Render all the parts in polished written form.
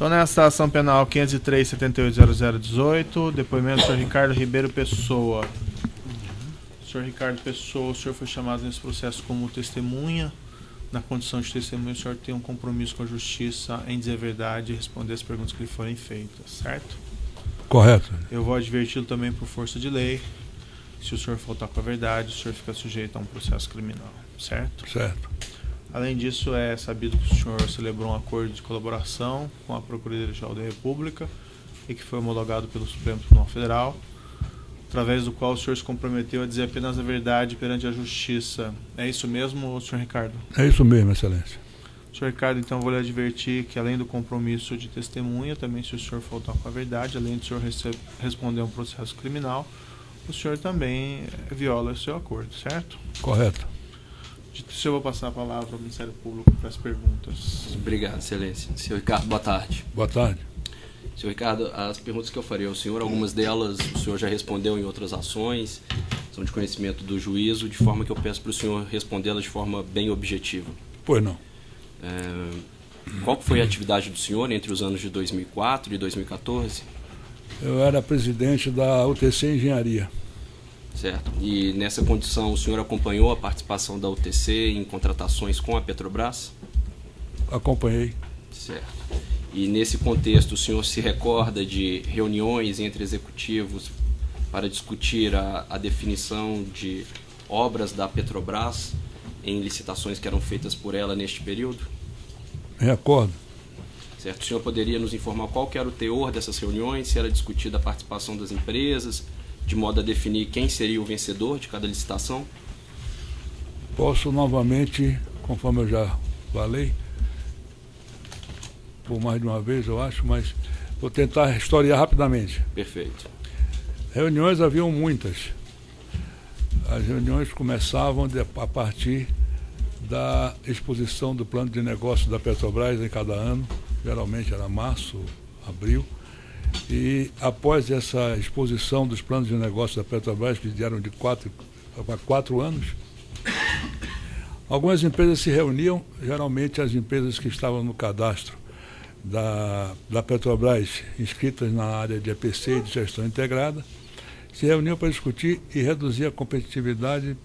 Então, nessa ação penal 503-780018, depoimento do senhor Ricardo Ribeiro Pessoa. Senhor Ricardo Pessoa, o senhor foi chamado nesse processo como testemunha. Na condição de testemunha, o senhor tem um compromisso com a justiça em dizer a verdade e responder as perguntas que lhe forem feitas, certo? Correto. Eu vou adverti-lo também por força de lei. Se o senhor faltar com a verdade, o senhor fica sujeito a um processo criminal, certo? Certo. Além disso, é sabido que o senhor celebrou um acordo de colaboração com a Procuradoria-Geral da República e que foi homologado pelo Supremo Tribunal Federal, através do qual o senhor se comprometeu a dizer apenas a verdade perante a Justiça. É isso mesmo, senhor Ricardo? É isso mesmo, Excelência. Senhor Ricardo, então vou lhe advertir que além do compromisso de testemunha, também se o senhor faltar com a verdade, além de o senhor responder a um processo criminal, o senhor também viola o seu acordo, certo? Correto. Dito isso, eu vou passar a palavra ao Ministério Público para as perguntas. Obrigado, Excelência. Senhor Ricardo, boa tarde. Boa tarde. Senhor Ricardo, as perguntas que eu farei ao senhor, algumas delas o senhor já respondeu em outras ações, são de conhecimento do juízo, de forma que eu peço para o senhor respondê-las de forma bem objetiva. Pois não. Qual foi a atividade do senhor entre os anos de 2004 e 2014? Eu era presidente da UTC Engenharia. Certo. E nessa condição o senhor acompanhou a participação da UTC em contratações com a Petrobras? Acompanhei. Certo. E nesse contexto o senhor se recorda de reuniões entre executivos para discutir a definição de obras da Petrobras em licitações que eram feitas por ela neste período? Me recordo. Certo. O senhor poderia nos informar qual que era o teor dessas reuniões, se era discutida a participação das empresas, de modo a definir quem seria o vencedor de cada licitação? Posso novamente, conforme eu já falei, por mais de uma vez eu acho, mas vou tentar historiar rapidamente. Perfeito. Reuniões haviam muitas. As reuniões começavam a partir da exposição do plano de negócio da Petrobras em cada ano, geralmente era março, abril, e após essa exposição dos planos de negócio da Petrobras, que vieram de 4 anos, algumas empresas se reuniam, geralmente as empresas que estavam no cadastro da Petrobras, inscritas na área de EPC e de gestão integrada, se reuniam para discutir e reduzir a competitividade,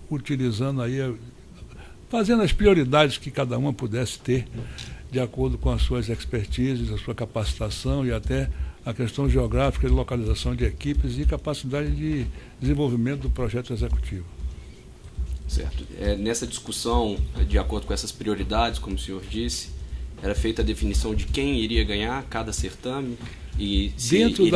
utilizando aí, fazendo as prioridades que cada uma pudesse ter, de acordo com as suas expertises, a sua capacitação e até a questão geográfica de localização de equipes e capacidade de desenvolvimento do projeto executivo. Certo. Nessa discussão, de acordo com essas prioridades, como o senhor disse, era feita a definição de quem iria ganhar cada certame e se dentro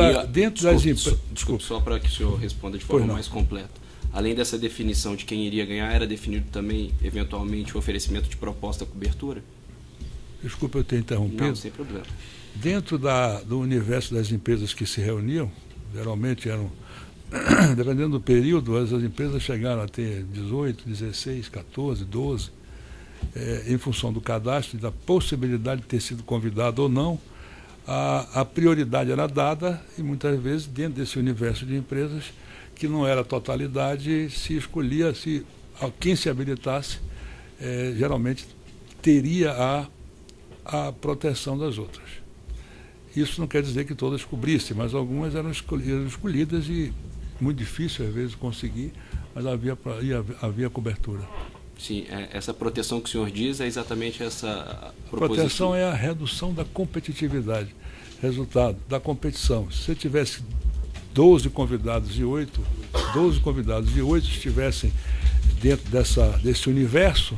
das empresas. Desculpe, só para que o senhor responda de forma mais completa. Além dessa definição de quem iria ganhar, era definido também, eventualmente, o oferecimento de proposta cobertura? Desculpa eu ter interrompido. Não, sem problema. Dentro do universo das empresas que se reuniam, geralmente eram, dependendo do período, as empresas chegaram a ter 18, 16, 14, 12, em função do cadastro e da possibilidade de ter sido convidado ou não, a prioridade era dada e muitas vezes dentro desse universo de empresas, que não era a totalidade, se escolhia, quem se habilitasse, geralmente teria a proteção das outras. Isso não quer dizer que todas cobrissem, mas algumas eram escolhidas e muito difícil às vezes conseguir, mas havia cobertura. Sim, essa proteção que o senhor diz é exatamente essa proposição. Proteção é a redução da competitividade, resultado da competição. Se você tivesse 12 convidados e 8 estivessem dentro desse universo,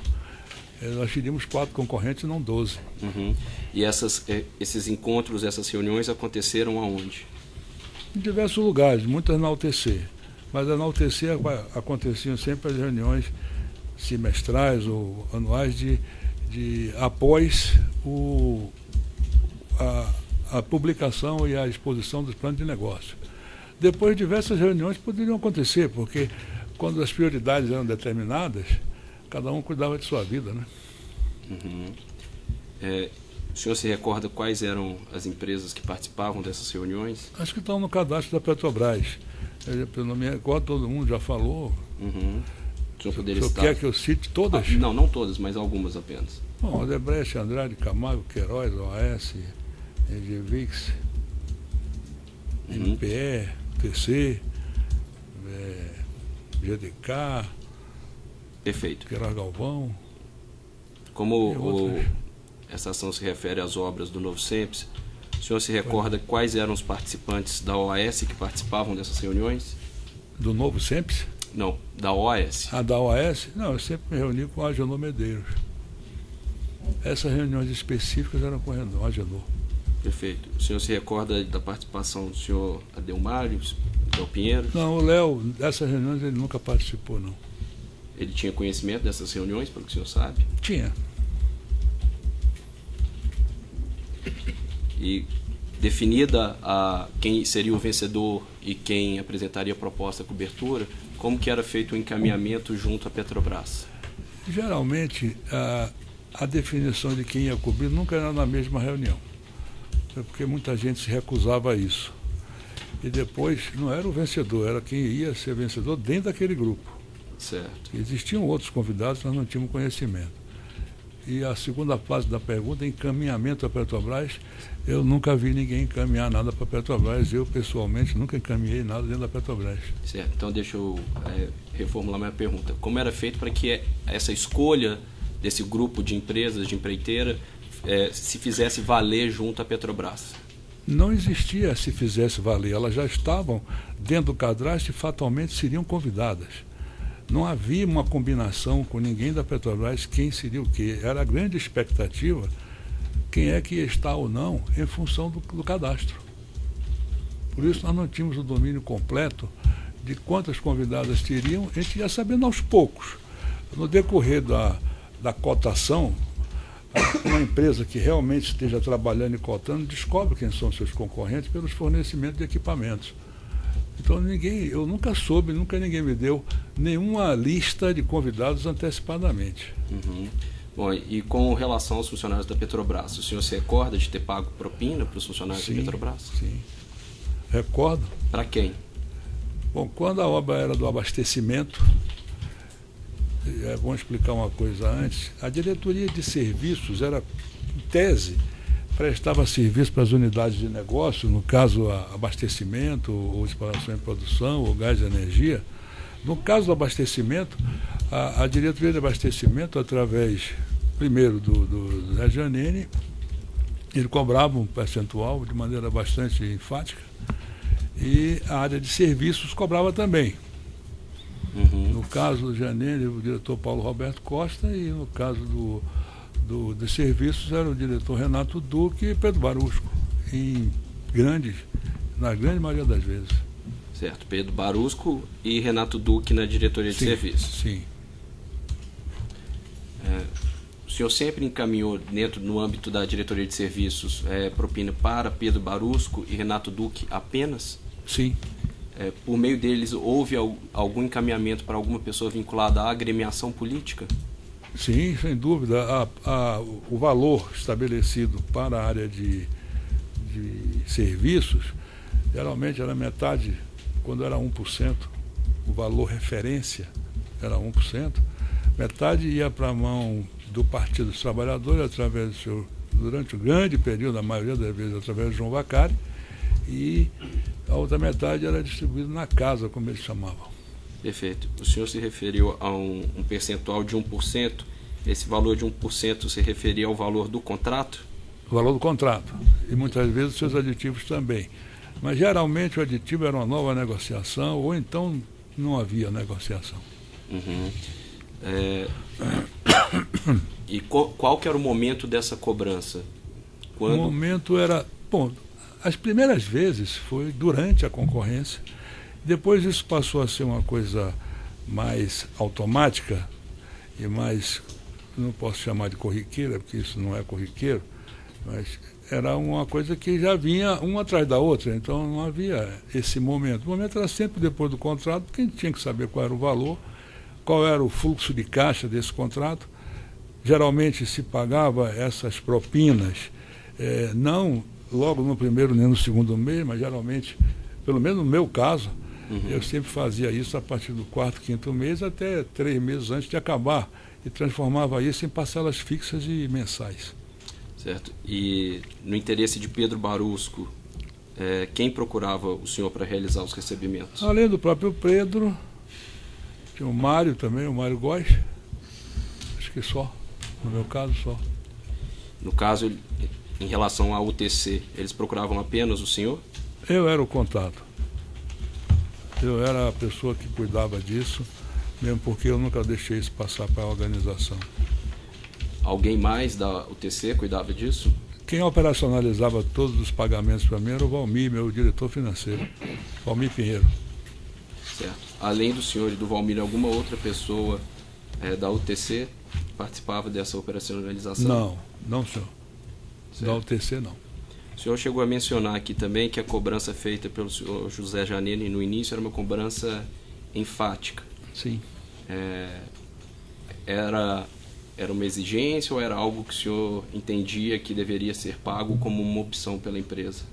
nós teríamos 4 concorrentes e não 12. Uhum. E esses encontros, essas reuniões aconteceram aonde? Em diversos lugares, muitas na UTC. Mas na UTC aconteciam sempre as reuniões semestrais ou anuais após a publicação e a exposição dos planos de negócio. Depois, diversas reuniões poderiam acontecer, porque quando as prioridades eram determinadas, cada um cuidava de sua vida, né? Uhum. O senhor se recorda quais eram as empresas que participavam dessas reuniões? Acho que estão no cadastro da Petrobras. Eu não me recordo, todo mundo já falou. Uhum. O senhor poderia citar? Quer que eu cite todas? Não todas, mas algumas apenas. Bom, Odebrecht, Andrade, Camargo, Queiroz, OAS, Engevix, MPE, TC, GDK, Perfeito. Queiroz Galvão. Como essa ação se refere às obras do Novo SEMPS, o senhor se recorda quais eram os participantes da OAS que participavam dessas reuniões? Do Novo SEMPS? Não, da OAS. Da OAS? Não, eu sempre me reuni com o Agenor Medeiros. Essas reuniões específicas eram com o Agenor. Perfeito. O senhor se recorda da participação do senhor Adelmário, do Pinheiro? Não, o Léo, dessas reuniões ele nunca participou, não. Ele tinha conhecimento dessas reuniões, pelo que o senhor sabe? Tinha. E definida quem seria o vencedor e quem apresentaria a proposta de cobertura, como que era feito o encaminhamento junto à Petrobras? Geralmente, a definição de quem ia cobrir nunca era na mesma reunião, porque muita gente se recusava a isso. E depois, não era o vencedor, era quem ia ser vencedor dentro daquele grupo. Certo. Existiam outros convidados, nós não tínhamos conhecimento. E a segunda fase da pergunta, encaminhamento à Petrobras, eu nunca vi ninguém encaminhar nada para a Petrobras. Eu, pessoalmente, nunca encaminhei nada dentro da Petrobras. Certo. Então, deixa eu reformular minha pergunta. Como era feito para que essa escolha desse grupo de empresas, de empreiteira, se fizesse valer junto à Petrobras? Não existia se fizesse valer. Elas já estavam dentro do cadastro e fatalmente seriam convidadas. Não havia uma combinação com ninguém da Petrobras quem seria o quê. Era a grande expectativa quem é que está ou não em função do cadastro. Por isso nós não tínhamos o domínio completo de quantas convidadas teriam, a gente ia sabendo aos poucos. No decorrer da cotação, uma empresa que realmente esteja trabalhando e cotando descobre quem são seus concorrentes pelos fornecimentos de equipamentos. Então eu nunca soube, nunca ninguém me deu nenhuma lista de convidados antecipadamente. Uhum. Bom, e com relação aos funcionários da Petrobras, o senhor se recorda de ter pago propina para os funcionários da Petrobras? Sim, recordo. Para quem? Bom, quando a obra era do abastecimento, é bom explicar uma coisa antes, a diretoria de serviços era, em tese, prestava serviço para as unidades de negócio, no caso abastecimento, ou exploração e produção, ou gás e energia. No caso do abastecimento, a diretoria de abastecimento, através, primeiro, do Zé Giannini, ele cobrava um percentual de maneira bastante enfática, e a área de serviços cobrava também. Uhum. No caso do Giannini, o diretor Paulo Roberto Costa, e no caso de serviços era o diretor Renato Duque e Pedro Barusco, na grande maioria das vezes. Certo, Pedro Barusco e Renato Duque na diretoria de serviços. Sim. O senhor sempre encaminhou, no âmbito da diretoria de serviços, propina para Pedro Barusco e Renato Duque apenas? Sim. Por meio deles, houve algum encaminhamento para alguma pessoa vinculada à agremiação política? Sim, sem dúvida. O valor estabelecido para a área de serviços, geralmente era metade, quando era 1%, o valor referência era 1%, metade ia para a mão do Partido dos Trabalhadores, durante o grande período, a maioria das vezes, através de João Vacari, e a outra metade era distribuída na casa, como eles chamavam. Perfeito. O senhor se referiu a um percentual de 1%. Esse valor de 1% se referia ao valor do contrato? O valor do contrato. E muitas vezes os seus aditivos também. Mas geralmente o aditivo era uma nova negociação, ou então não havia negociação. Uhum. E qual que era o momento dessa cobrança? Quando? O momento era... Bom, as primeiras vezes foi durante a concorrência. Depois isso passou a ser uma coisa mais automática e mais, não posso chamar de corriqueira, porque isso não é corriqueiro, mas era uma coisa que já vinha uma atrás da outra, então não havia esse momento. O momento era sempre depois do contrato, porque a gente tinha que saber qual era o valor, qual era o fluxo de caixa desse contrato. Geralmente se pagava essas propinas, não logo no primeiro nem no segundo mês, mas geralmente, pelo menos no meu caso, eu sempre fazia isso a partir do quarto, quinto mês, até 3 meses antes de acabar, e transformava isso em parcelas fixas e mensais. Certo. E no interesse de Pedro Barusco, quem procurava o senhor para realizar os recebimentos? Além do próprio Pedro, tinha o Mário também, o Mário Góes. Acho que só, no meu caso só. No caso, em relação ao UTC, eles procuravam apenas o senhor? Eu era o contato. Eu era a pessoa que cuidava disso, mesmo porque eu nunca deixei isso passar para a organização. Alguém mais da UTC cuidava disso? Quem operacionalizava todos os pagamentos para mim era o Valmir, meu diretor financeiro, Valmir Pinheiro. Certo. Além do senhor e do Valmir, alguma outra pessoa da UTC participava dessa operacionalização? Não, não, senhor. Certo. Da UTC, não. O senhor chegou a mencionar aqui também que a cobrança feita pelo senhor José Janene no início era uma cobrança enfática. Sim. Era uma exigência ou era algo que o senhor entendia que deveria ser pago como uma opção pela empresa?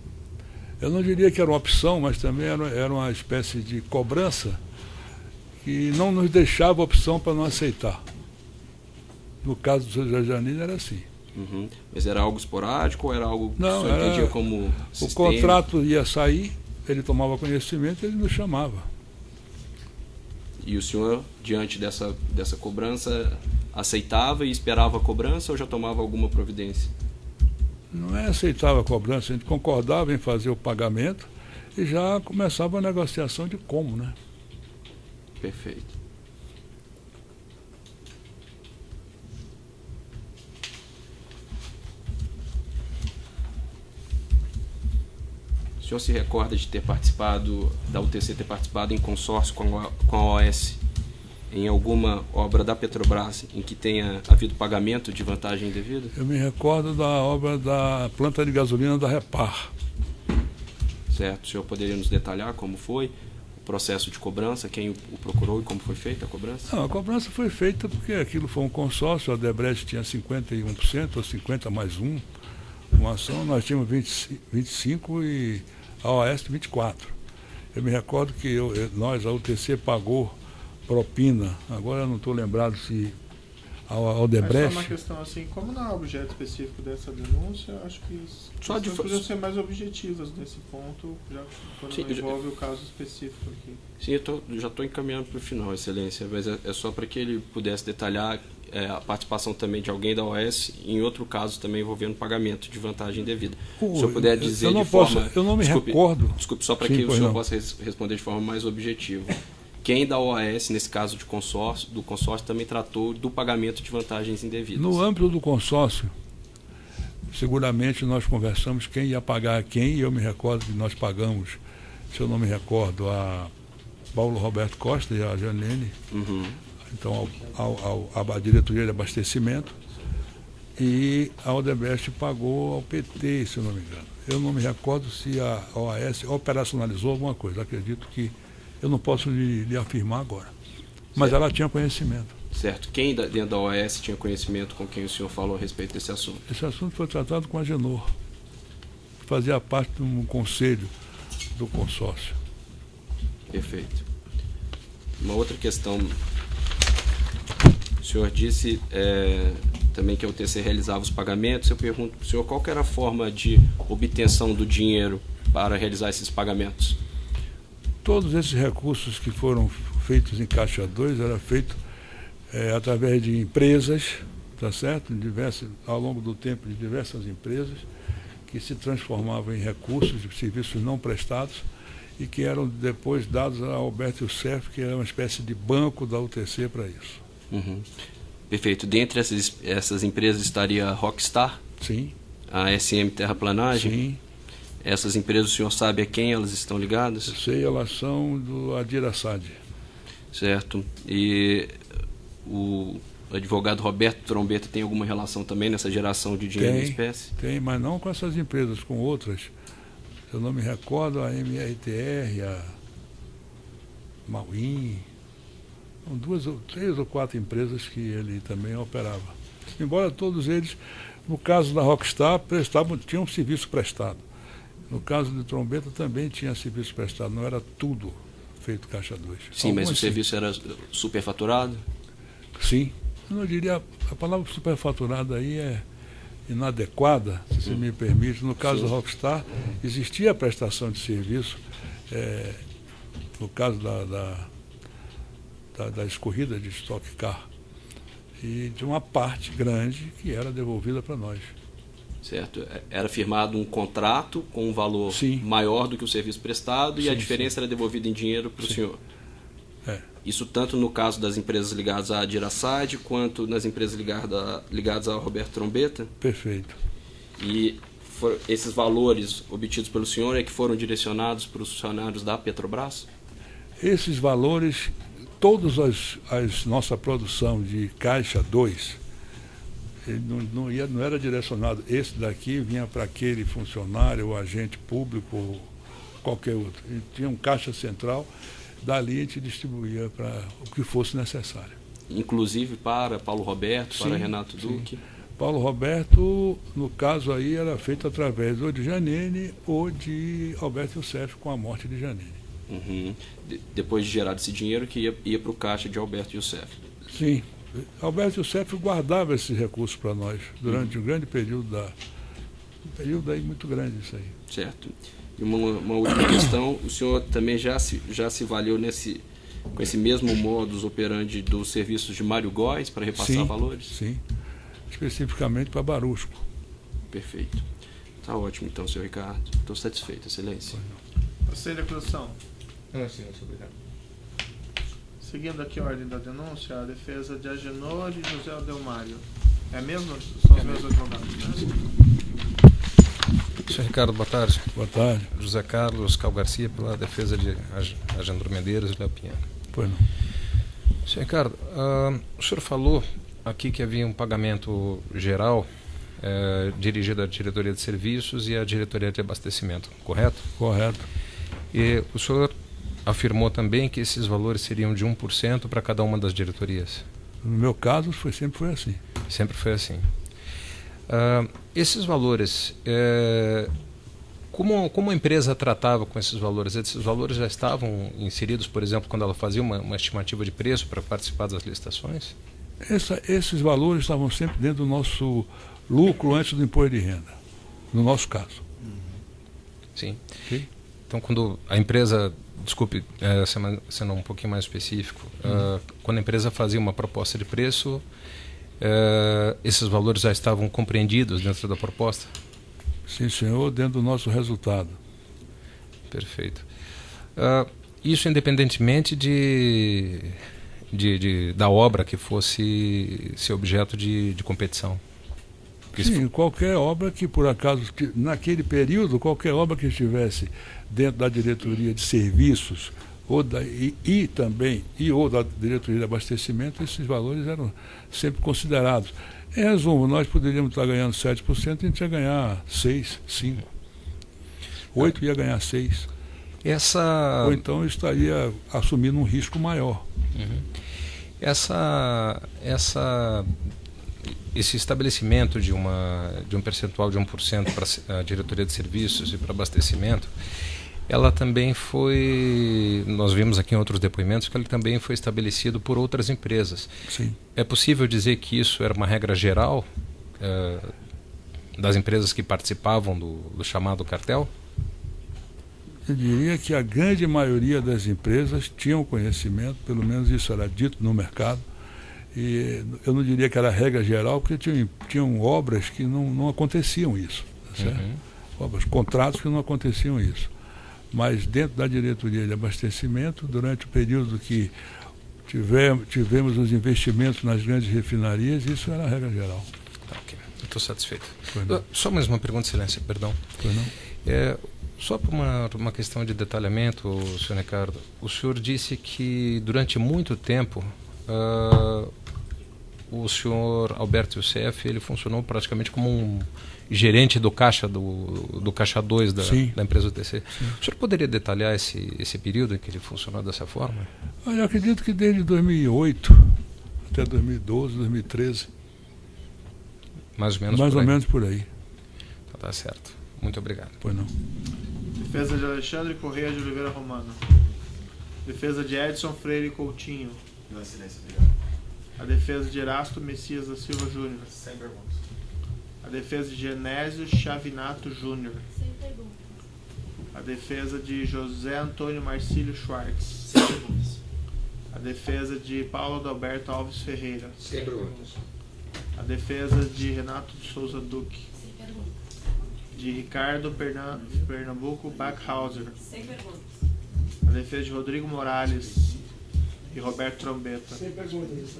Eu não diria que era uma opção, mas também era uma espécie de cobrança que não nos deixava opção para não aceitar. No caso do José Janine era assim. Uhum. Mas era algo esporádico ou era algo que não, o senhor entendia como sistema? O contrato ia sair, ele tomava conhecimento e ele nos chamava. E o senhor, diante dessa cobrança, aceitava e esperava a cobrança ou já tomava alguma providência? Não aceitava a cobrança, a gente concordava em fazer o pagamento e já começava a negociação de como, né? Perfeito. O senhor se recorda de ter participado, da UTC ter participado em consórcio com a OAS em alguma obra da Petrobras em que tenha havido pagamento de vantagem indevida? Eu me recordo da obra da planta de gasolina da Repar. Certo. O senhor poderia nos detalhar como foi o processo de cobrança, quem o procurou e como foi feita a cobrança? Não, a cobrança foi feita porque aquilo foi um consórcio, a Odebrecht tinha 51%, ou 50 mais uma ação, nós tínhamos 25% e a OAS 24%. Eu me recordo que nós, a UTC, pagou propina, agora eu não estou lembrado se a Odebrecht... Mas só uma questão assim, como não é objeto específico dessa denúncia, acho que as pessoas podiam ser mais objetivas nesse ponto, já quando sim, envolve o caso específico aqui. Sim, eu já estou encaminhando para o final, Excelência, mas é só para que ele pudesse detalhar a participação também de alguém da OAS em outro caso também envolvendo pagamento de vantagem indevida. Se o senhor puder dizer eu não me recordo. Desculpe, só para que o senhor possa responder de forma mais objetiva. Quem da OAS, nesse caso do consórcio, também tratou do pagamento de vantagens indevidas? No âmbito do consórcio, seguramente nós conversamos quem ia pagar a quem, e eu me recordo que nós pagamos, se eu não me recordo, a Paulo Roberto Costa e a Janene, então a diretoria de abastecimento, e a Odebrecht pagou ao PT, se eu não me engano. Eu não me recordo se a OAS operacionalizou alguma coisa, acredito que eu não posso lhe afirmar agora. Mas certo. Ela tinha conhecimento. Certo. Quem dentro da OAS tinha conhecimento com quem o senhor falou a respeito desse assunto? Esse assunto foi tratado com a Genor. Fazia parte de um conselho do consórcio. Perfeito. Uma outra questão. O senhor disse também que a UTC realizava os pagamentos. Eu pergunto para o senhor qual que era a forma de obtenção do dinheiro para realizar esses pagamentos? Todos esses recursos que foram feitos em Caixa 2 eram feitos através de empresas, tá certo? Ao longo do tempo, de diversas empresas que se transformavam em recursos de serviços não prestados e que eram depois dados ao Alberto Youssef, que era uma espécie de banco da UTC para isso. Uhum. Perfeito. Dentre essas empresas estaria a Rockstar? Sim. A SM Terraplanagem? Sim. Essas empresas, o senhor sabe a quem elas estão ligadas? Eu sei, elas são do Adir Assad. Certo. E o advogado Roberto Trombetta tem alguma relação também nessa geração de dinheiro em espécie? Tem, mas não com essas empresas, com outras. Eu não me recordo, a MRTR, a Mauim, são 3 ou 4 empresas que ele também operava. Embora todos eles, no caso da Rockstar, tinham um serviço prestado. No caso de Trombetta também tinha serviço prestado, não era tudo feito Caixa 2. Sim, mas o serviço era superfaturado? Sim. Eu não diria, a palavra superfaturada aí inadequada, se você me permite. No caso da Rockstar, existia a prestação de serviço, no caso das corridas de Stock Car, e de uma parte grande que era devolvida para nós. Certo. Era firmado um contrato com um valor maior do que o serviço prestado e a diferença era devolvida em dinheiro para o senhor. Isso tanto no caso das empresas ligadas à Dirasad quanto nas empresas ligadas ao Roberto Trombetta? Perfeito. E esses valores obtidos pelo senhor é que foram direcionados para os funcionários da Petrobras? Esses valores, toda a nossa produção de Caixa 2, não era direcionado. Esse daqui vinha para aquele funcionário ou agente público ou qualquer outro. E tinha um caixa central, dali a gente distribuía para o que fosse necessário. Inclusive para Paulo Roberto, para Renato Duque? Paulo Roberto, no caso aí, era feito através ou de Janine ou de Alberto Youssef, com a morte de Janine. Uhum. Depois de gerado esse dinheiro que ia para o caixa de Alberto Youssef? Sim. Alberto Youssef guardava esses recursos para nós durante um grande período, um período aí muito grande isso aí. Certo. E uma última questão, o senhor também já se valeu com esse mesmo modus operandi dos serviços de Mário Góes para repassar valores? Sim, especificamente para Barusco. Perfeito. Está ótimo então, senhor Ricardo. Estou satisfeito, excelência. Terceira acusação. Não, senhor, obrigado. Seguindo aqui a ordem da denúncia, a defesa de Agenor e José Adelmário. É mesmo? São os meus advogados, né? Senhor Ricardo, boa tarde. Boa tarde. José Carlos Cal Garcia, pela defesa de Agenor Medeiros e Léo Pinheiro. Pois não. Senhor Ricardo, o senhor falou aqui que havia um pagamento geral dirigido à diretoria de serviços e à diretoria de abastecimento, correto? Correto. E o senhor afirmou também que esses valores seriam de 1% para cada uma das diretorias. No meu caso, sempre foi assim. Sempre foi assim. Esses valores, como a empresa tratava com esses valores? Esses valores já estavam inseridos, por exemplo, quando ela fazia uma estimativa de preço para participar das licitações? Esses valores estavam sempre dentro do nosso lucro antes do imposto de renda, no nosso caso. Sim. Okay? Então, quando a empresa, desculpe, sendo um pouquinho mais específico, quando a empresa fazia uma proposta de preço, esses valores já estavam compreendidos dentro da proposta? Sim, senhor, dentro do nosso resultado. Perfeito. Isso independentemente da obra que fosse ser objeto de competição? Sim, qualquer obra que por acaso, naquele período, qualquer obra que estivesse dentro da diretoria de serviços ou da diretoria de abastecimento, esses valores eram sempre considerados. Em resumo, nós poderíamos estar ganhando 7%, a gente ia ganhar 6, 5. 8 ia ganhar 6. Ou então estaria assumindo um risco maior. Esse estabelecimento de um percentual de 1% para a diretoria de serviços e para abastecimento, ela também foi, nós vimos aqui em outros depoimentos, que ele também foi estabelecido por outras empresas. Sim. É possível dizer que isso era uma regra geral das empresas que participavam do chamado cartel? Eu diria que a grande maioria das empresas tinham conhecimento, pelo menos isso era dito no mercado, e eu não diria que era regra geral, porque tinham obras que não aconteciam isso, certo? Obras, contratos que não aconteciam isso. Mas dentro da diretoria de abastecimento, durante o período que tivemos os investimentos nas grandes refinarias, isso era a regra geral. Tá, ok. Estou satisfeito. Só mais uma pergunta, excelência, perdão. Pois não? Só por uma questão de detalhamento, senhor Ricardo, o senhor disse que durante muito tempo o senhor Alberto Youssef, ele funcionou praticamente como um gerente do caixa do caixa 2 da empresa UTC. Sim. O senhor poderia detalhar esse período em que ele funcionou dessa forma? Eu acredito que desde 2008 até 2012, 2013. Mais ou menos por aí. Então, tá certo. Muito obrigado. Pois não. Defesa de Alexandre Correia de Oliveira Romano. Defesa de Edson Freire Coutinho. Não, silêncio, obrigado. A defesa de Erasto Messias da Silva Júnior. Sem perguntas. A defesa de Genésio Chavinato Júnior. Sem perguntas. A defesa de José Antônio Marcílio Schwartz. Sem perguntas. A defesa de Paulo Adalberto Alves Ferreira. Sem perguntas. A defesa de Renato de Souza Duque. Sem perguntas. De Ricardo Pernambuco Backhauser. Sem perguntas. A defesa de Rodrigo Morales e Roberto Trombetta. Sem perguntas.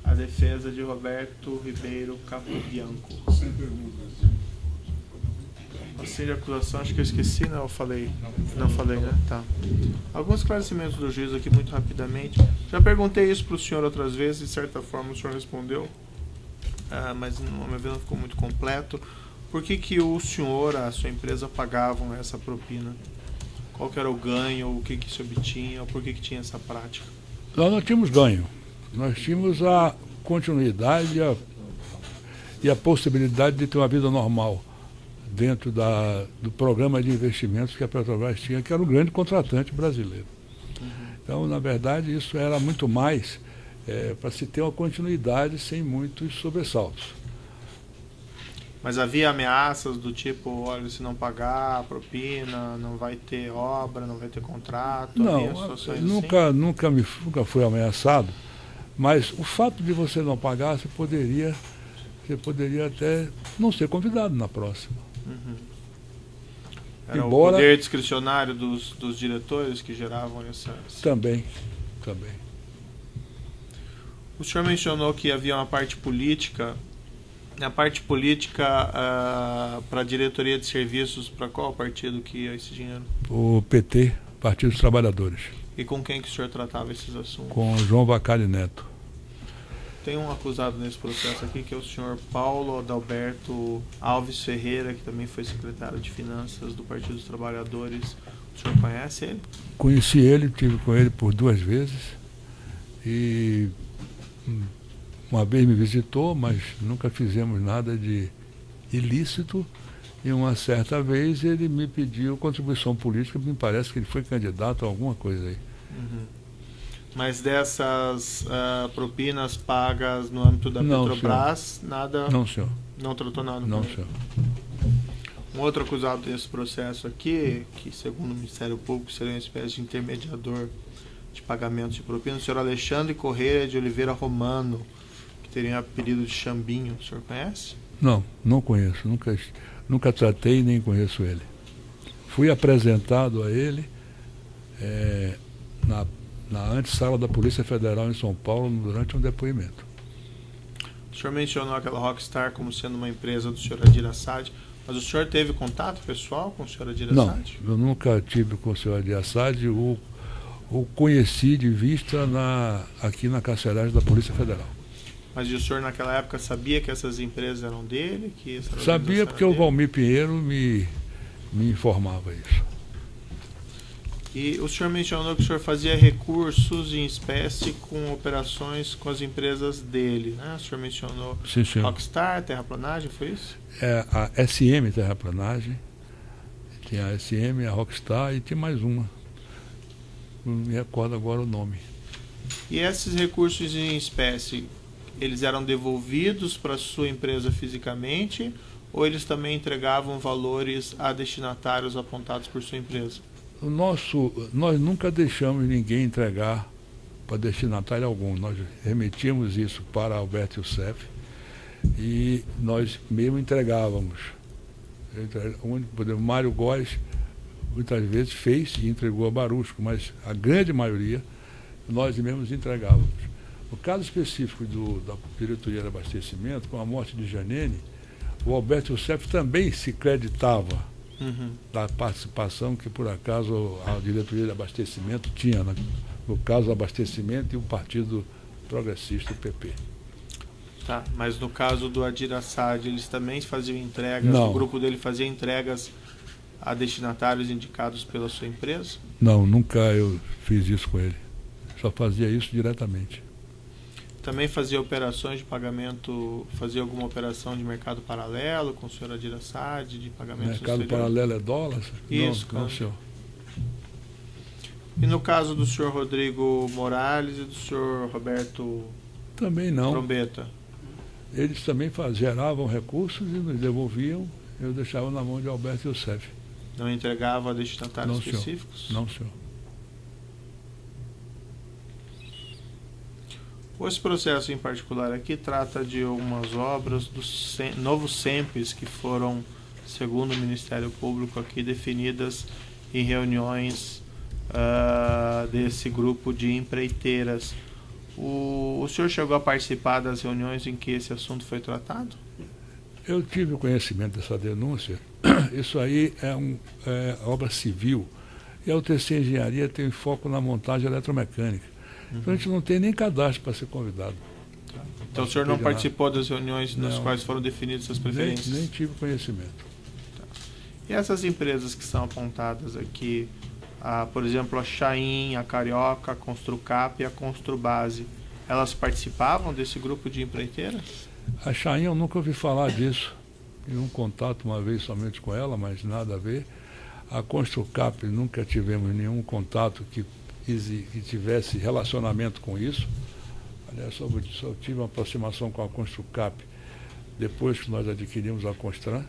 A defesa de Roberto Ribeiro Capobianco. Sem perguntas. Assim de acusação, acho que eu esqueci, né? Eu falei. Não falei, né? Tá. Alguns esclarecimentos do juiz aqui muito rapidamente. Já perguntei isso para o senhor outras vezes, de certa forma o senhor respondeu, mas no meu ver não ficou muito completo. Por que o senhor, a sua empresa, pagavam essa propina? Qual que era o ganho, o que se obtinha, por que tinha essa prática? Nós não tínhamos ganho. Nós tínhamos a continuidade e a possibilidade de ter uma vida normal dentro do programa de investimentos que a Petrobras tinha, que era um grande contratante brasileiro. Então, na verdade, isso era muito mais para se ter uma continuidade sem muitos sobressaltos. Mas havia ameaças do tipo, olha, se não pagar a propina, não vai ter obra, não vai ter contrato? Não, nunca fui ameaçado, mas o fato de você não pagar, você poderia até não ser convidado na próxima. Era Embora, o poder discricionário dos diretores que geravam essa... Também. O senhor mencionou que havia uma parte política. A parte política para a diretoria de serviços, para qual partido que ia esse dinheiro? O PT, Partido dos Trabalhadores. E com quem que o senhor tratava esses assuntos? Com o João Vacari Neto. Tem um acusado nesse processo aqui, que é o senhor Paulo Adalberto Alves Ferreira, que também foi secretário de Finanças do Partido dos Trabalhadores. O senhor conhece ele? Conheci ele, estive com ele por 2 vezes. E uma vez me visitou, mas nunca fizemos nada de ilícito. E uma certa vez ele me pediu contribuição política, me parece que ele foi candidato a alguma coisa aí. Mas dessas propinas pagas no âmbito da Petrobras, senhor. Nada... Não, senhor. Não tratou nada? Não, senhor. Um outro acusado desse processo aqui, que segundo o Ministério Público seria uma espécie de intermediador de pagamentos de propina, o senhor Alexandre Correia de Oliveira Romano, que teria apelido de Chambinho. O senhor conhece? Não conheço. Nunca tratei nem conheço ele. Fui apresentado a ele na antessala da Polícia Federal em São Paulo durante um depoimento. O senhor mencionou aquela Rockstar como sendo uma empresa do senhor Adir Assad, mas o senhor teve contato pessoal com o senhor Adir Assad? Não, eu nunca tive com o senhor Adir Assad. O conheci de vista aqui na carceragem da Polícia Federal. Mas o senhor naquela época sabia que essas empresas eram dele? Sabia porque o Valmir Pinheiro me informava isso. E o senhor mencionou que o senhor fazia recursos em espécie com operações com as empresas dele, né? O senhor mencionou Sim, senhor. Rockstar, Terraplanagem, foi isso? A SM Terraplanagem, tinha a SM, a Rockstar e tinha mais uma. Não me recordo agora o nome. E esses recursos em espécie, eles eram devolvidos para a sua empresa fisicamente ou eles também entregavam valores a destinatários apontados por sua empresa? Nós nunca deixamos ninguém entregar para destinatário algum. Nós remetíamos isso para Alberto Youssef e nós mesmo entregávamos. O Mário Góes muitas vezes fez e entregou a Barusco, mas a grande maioria nós mesmos entregávamos. No caso específico da diretoria de abastecimento, com a morte de Janene, o Alberto Youssef também se creditava da participação que, por acaso, a diretoria de abastecimento tinha, no caso, o abastecimento e o Partido Progressista, o PP. Tá, mas no caso do Adir Assad, eles também faziam entregas, Não. O grupo dele fazia entregas a destinatários indicados pela sua empresa? Não, nunca eu fiz isso com ele. Só fazia isso diretamente. Também fazia operações de pagamento, fazia alguma operação de mercado paralelo com o senhor Adir Assad, de pagamento Mercado paralelo é dólar? Isso, não, senhor. E no caso do senhor Rodrigo Morales e do senhor Roberto Também não. Trombetta? eles também geravam recursos e nos devolviam, eu deixava na mão de Alberto Youssef. Não entregava a destinatários Não, senhor. específicos? Não, senhor. Esse processo em particular aqui trata de umas obras do novo SEMPES que foram, segundo o Ministério Público aqui, definidas em reuniões desse grupo de empreiteiras. O senhor chegou a participar das reuniões em que esse assunto foi tratado? Eu tive o conhecimento dessa denúncia. Isso aí é obra civil. E a UTC Engenharia tem foco na montagem eletromecânica. Então a gente não tem nem cadastro para ser convidado. Então o senhor não participou das reuniões nas quais foram definidas essas preferências? Nem tive conhecimento. E essas empresas que são apontadas aqui, por exemplo, a Chain, a Carioca, a Construcap e a Construbase, elas participavam desse grupo de empreiteiras? A Chain eu nunca ouvi falar disso. Tive um contato uma vez somente com ela, mas nada a ver. A Construcap nunca tivemos nenhum contato que tivesse relacionamento com isso. Aliás, só tive uma aproximação com a Construcap depois que nós adquirimos a Constran.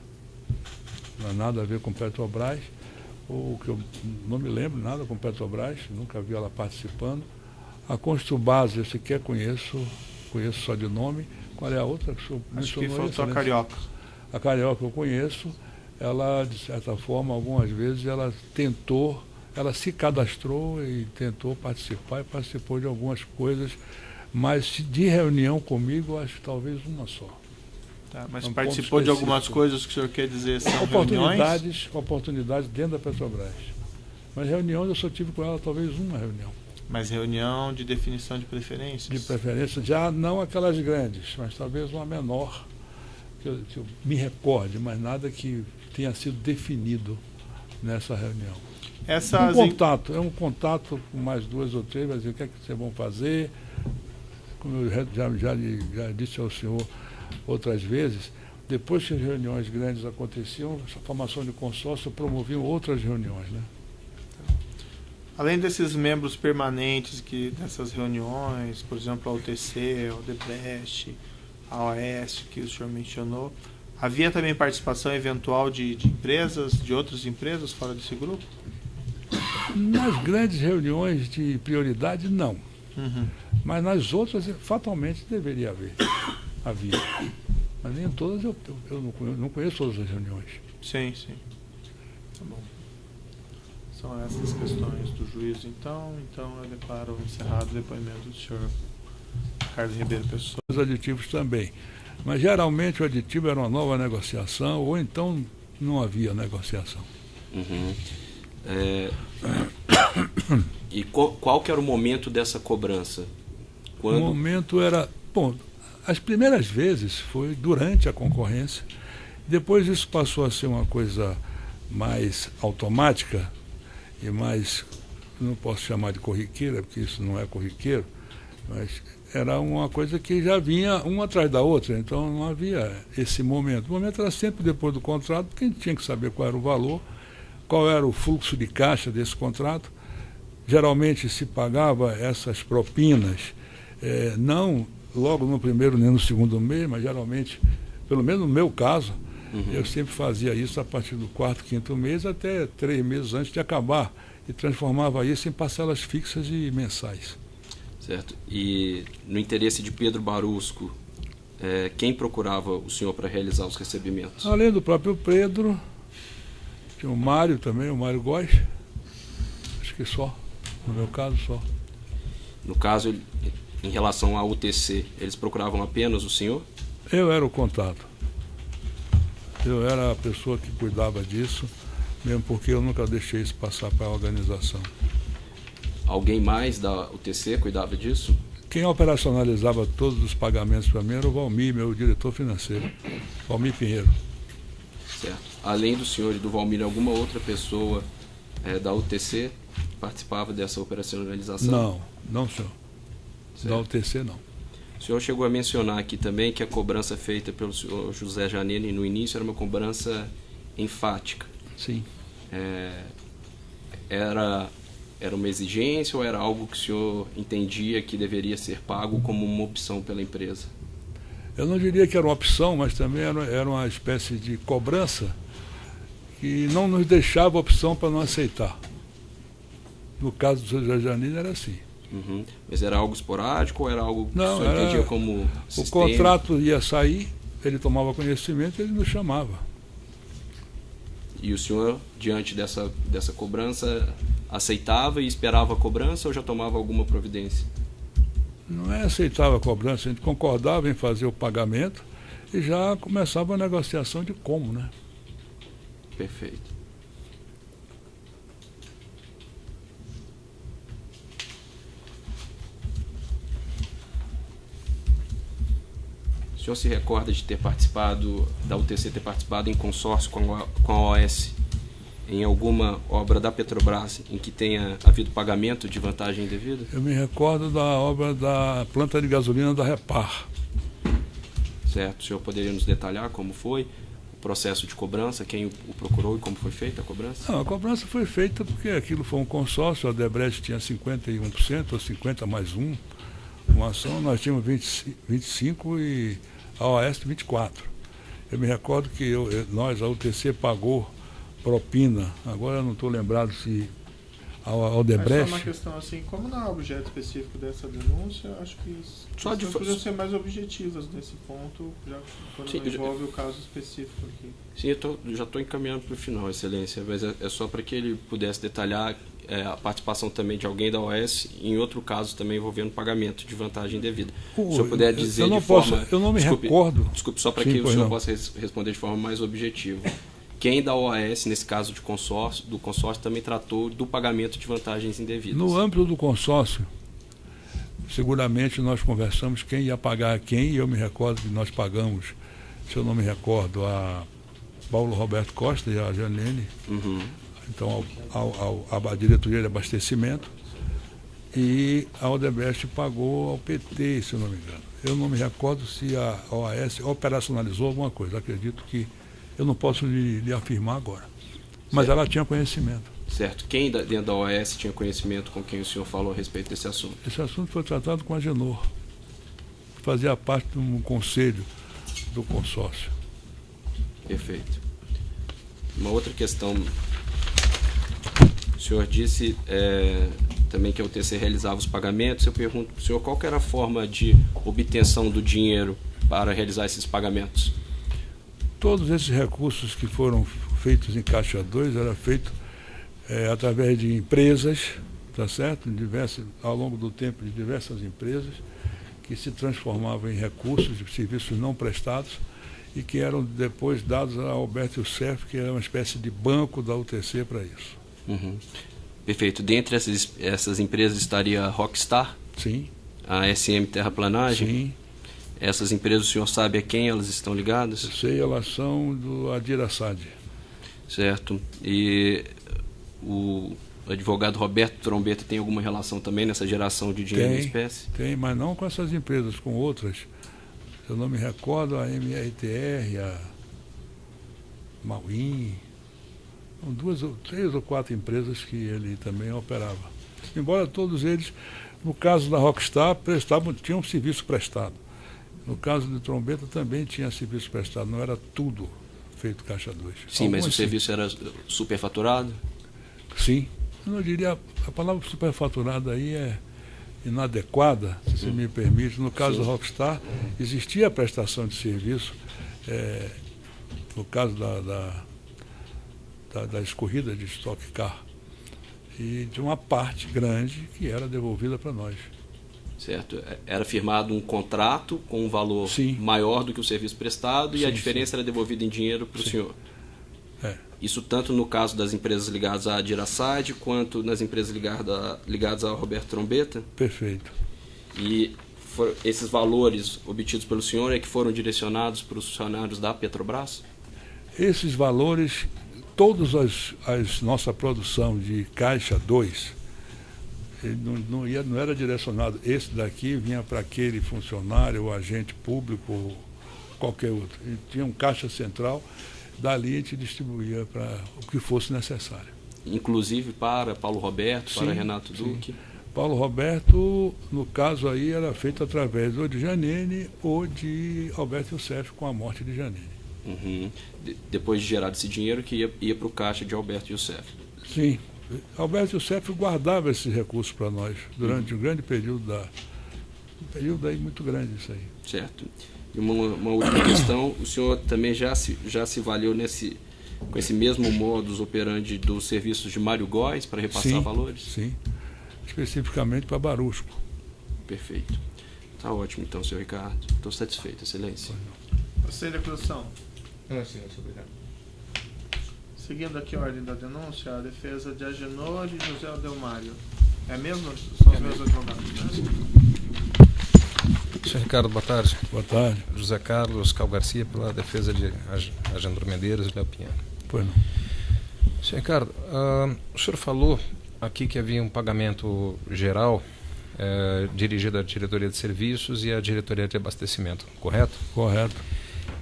Não há nada a ver com Petrobras, ou que eu não me lembro nada com Petrobras, nunca vi ela participando. A Construbase eu sequer conheço só de nome. Qual é a outra que o senhor Acho mencionou? que faltou a Carioca. A Carioca eu conheço. Ela, de certa forma, algumas vezes ela se cadastrou e tentou participar e participou de algumas coisas, mas de reunião comigo, acho que talvez uma só. Tá, mas Um participou de algumas coisas que o senhor quer dizer são reuniões? Oportunidades dentro da Petrobras. Mas reuniões eu só tive com ela talvez uma reunião. Mas reunião de definição de preferências? De preferência, já não aquelas grandes, mas talvez uma menor, que eu me recorde, mas nada que tenha sido definido nessa reunião. É um contato com mais duas ou três, vai dizer o que é que vocês vão fazer. Como eu já disse ao senhor outras vezes, depois que as reuniões grandes aconteciam, a formação de consórcio promoviam outras reuniões, né? Além desses membros permanentes dessas reuniões, por exemplo, a UTC, a Odebrecht, a OAS, que o senhor mencionou, havia também participação eventual de empresas, de outras empresas fora desse grupo? Nas grandes reuniões de prioridade, não. Mas nas outras, fatalmente, deveria haver. Havia. Mas nem todas, eu não conheço todas as reuniões. Sim. Tá bom. São essas questões do juízo, então eu declaro encerrado o depoimento do senhor Carlos Ribeiro Pessoa. Os aditivos também. Mas geralmente o aditivo era uma nova negociação, ou então não havia negociação. E qual que era o momento dessa cobrança? Quando? O momento era... Bom, as primeiras vezes foi durante a concorrência, depois isso passou a ser uma coisa mais automática e mais, não posso chamar de corriqueira, porque isso não é corriqueiro, mas era uma coisa que já vinha uma atrás da outra, então não havia esse momento. O momento era sempre depois do contrato, porque a gente tinha que saber qual era o valor, qual era o fluxo de caixa desse contrato. Geralmente se pagava essas propinas, não logo no primeiro nem no segundo mês, mas geralmente, pelo menos no meu caso, eu sempre fazia isso a partir do quarto, quinto mês, até 3 meses antes de acabar, e transformava isso em parcelas fixas e mensais. Certo. E no interesse de Pedro Barusco, quem procurava o senhor para realizar os recebimentos? Além do próprio Pedro, tinha o Mário também, o Mário Góes, acho que só, no meu caso só. No caso, em relação à UTC, eles procuravam apenas o senhor? Eu era o contato. Eu era a pessoa que cuidava disso, mesmo porque eu nunca deixei isso passar para a organização. Alguém mais da UTC cuidava disso? Quem operacionalizava todos os pagamentos para mim era o Valmir, meu diretor financeiro, Valmir Pinheiro. Certo. Além do senhor e do Valmir, alguma outra pessoa da UTC participava dessa operacionalização? Não, senhor. Certo. Da UTC, não. O senhor chegou a mencionar aqui também que a cobrança feita pelo senhor José Janine no início era uma cobrança enfática. Sim. Era uma exigência ou era algo que o senhor entendia que deveria ser pago como uma opção pela empresa? Eu não diria que era uma opção, mas também era uma espécie de cobrança que não nos deixava opção para não aceitar. No caso do Sr. Janine era assim. Uhum. Mas era algo esporádico ou era algo que Não, o senhor entendia como o sistema? contrato ia sair, ele tomava conhecimento e ele nos chamava. E o senhor, diante dessa cobrança, aceitava e esperava a cobrança ou já tomava alguma providência? Não é aceitava a cobrança, a gente concordava em fazer o pagamento e já começava a negociação de como, né? Perfeito. O senhor se recorda de ter participado, da UTC ter participado em consórcio com a OAS em alguma obra da Petrobras em que tenha havido pagamento de vantagem indevida? Eu me recordo da obra da planta de gasolina da Repar. Certo. O senhor poderia nos detalhar como foi o processo de cobrança, quem o procurou e como foi feita a cobrança? Não, a cobrança foi feita porque aquilo foi um consórcio, a Odebrecht tinha 51%, ou 50 mais uma ação, nós tínhamos 25% e a OAS 24%. Eu me recordo que nós, a UTC, pagou propina, agora eu não estou lembrado se a Odebrecht... Mas só uma questão assim, como não é objeto específico dessa denúncia, acho que as pessoas podiam ser mais objetivas nesse ponto, já quando Sim, não envolve o caso específico aqui. Sim, eu já estou encaminhando para o final, Excelência, mas é só para que ele pudesse detalhar a participação também de alguém da OAS em outro caso também envolvendo pagamento de vantagem indevida. Se o senhor puder dizer eu não de forma... Eu não me recordo. Desculpe, só para que o senhor possa responder de forma mais objetiva. Quem da OAS, nesse caso do consórcio, também tratou do pagamento de vantagens indevidas? No âmbito do consórcio, seguramente nós conversamos quem ia pagar a quem, e eu me recordo que nós pagamos, se eu não me recordo, a Paulo Roberto Costa e a Janine, então a diretoria de abastecimento, e a Odebrecht pagou ao PT, se eu não me engano. Eu não me recordo se a OAS operacionalizou alguma coisa, acredito que eu não posso lhe afirmar agora. Mas certo. Ela tinha conhecimento. Certo. Quem dentro da OAS tinha conhecimento com quem o senhor falou a respeito desse assunto? Esse assunto foi tratado com a Genor. Fazia parte do conselho do consórcio. Perfeito. Uma outra questão. O senhor disse também que a UTC realizava os pagamentos. Eu pergunto para o senhor qual que era a forma de obtenção do dinheiro para realizar esses pagamentos? Todos esses recursos que foram feitos em Caixa 2 eram feitos através de empresas, tá certo? Ao longo do tempo, de diversas empresas que se transformavam em recursos de serviços não prestados e que eram depois dados a Alberto Youssef, que era uma espécie de banco da UTC para isso. Perfeito. Dentre essas empresas estaria a Rockstar? Sim. A SM Terraplanagem? Sim. Essas empresas, o senhor sabe a quem elas estão ligadas? Eu sei, elas são do Adir Assad. Certo. E o advogado Roberto Trombetta tem alguma relação também nessa geração de dinheiro em espécie? Tem, mas não com essas empresas, com outras. Eu não me recordo, a MRTR, a Mauim, são 3 ou 4 empresas que ele também operava. Embora todos eles, no caso da Rockstar, tinham um serviço prestado. No caso de Trombetta também tinha serviço prestado, não era tudo feito Caixa 2. Sim, mas o serviço era superfaturado? Sim. Eu não diria, a palavra superfaturada aí é inadequada, se você me permite. No caso da Rockstar, existia a prestação de serviço, no caso das corridas de Stock Car, e de uma parte grande que era devolvida para nós. Certo. Era firmado um contrato com um valor maior do que o serviço prestado e a diferença era devolvida em dinheiro para o senhor. Isso tanto no caso das empresas ligadas à Adir Assad quanto nas empresas ligadas ao Roberto Trombetta? Perfeito. E esses valores obtidos pelo senhor é que foram direcionados para os funcionários da Petrobras? Esses valores, toda a nossa produção de Caixa 2, não era direcionado, esse daqui vinha para aquele funcionário, ou agente público, ou qualquer outro. E tinha um caixa central, dali a gente distribuía para o que fosse necessário. Inclusive para Paulo Roberto, para Renato Duque? Paulo Roberto, no caso aí, era feito através ou de Janine ou de Alberto Youssef, com a morte de Janine. Uhum. Depois de gerado esse dinheiro que ia para o caixa de Alberto Youssef. Sim. Alberto Youssef guardava esses recursos para nós durante um grande período um período aí muito grande isso aí. Certo. E uma última questão, o senhor também já se valeu com esse mesmo modus operandi dos serviços de Mário Góes para repassar valores? Sim, especificamente para Barusco. Perfeito. Está ótimo então, senhor Ricardo. Estou satisfeito, excelência. Aceita a acusação. Não, senhor, obrigado. Seguindo aqui a ordem da denúncia, a defesa de Agenor e José Adelmário. É mesmo? São os meus advogados, né? Senhor Ricardo, boa tarde. Boa tarde. José Carlos Cal Garcia, pela defesa de Agenor Medeiros e Léo Pinheiro. Pois não. Senhor Ricardo, o senhor falou aqui que havia um pagamento geral dirigido à diretoria de serviços e à diretoria de abastecimento, correto? Correto.